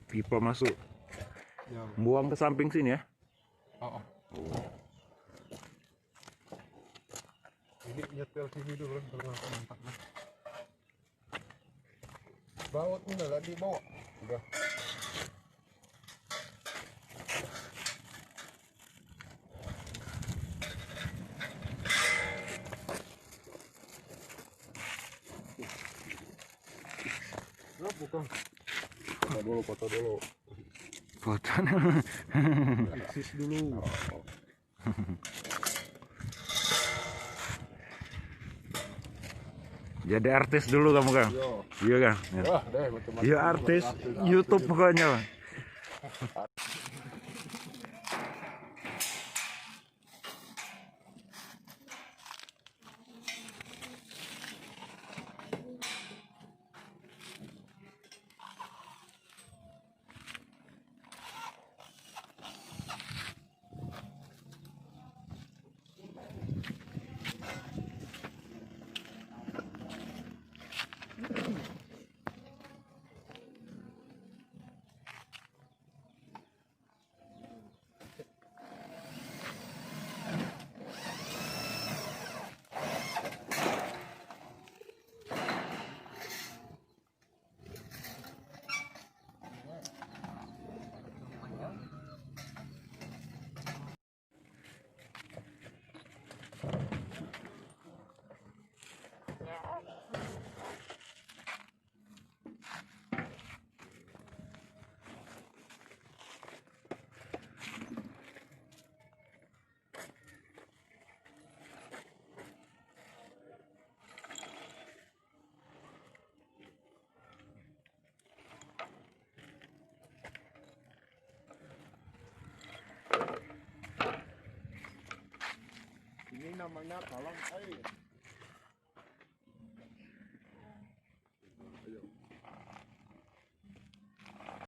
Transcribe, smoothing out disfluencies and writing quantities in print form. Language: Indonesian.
pipa masuk. Ya. Buang ke samping sini ya. Oh. Ini nyetel sini dulu kan mantap kan. Bautnya nggak dibawa. Udah. Bukan. Foto dulu. Fotonya. Eksis dulu. Jadi artis dulu kamu Kang. Iya Kang. Ya. Wah, deh macam-macam. Iya artis YouTube pokoknya. Bang. Ini namanya kolam air.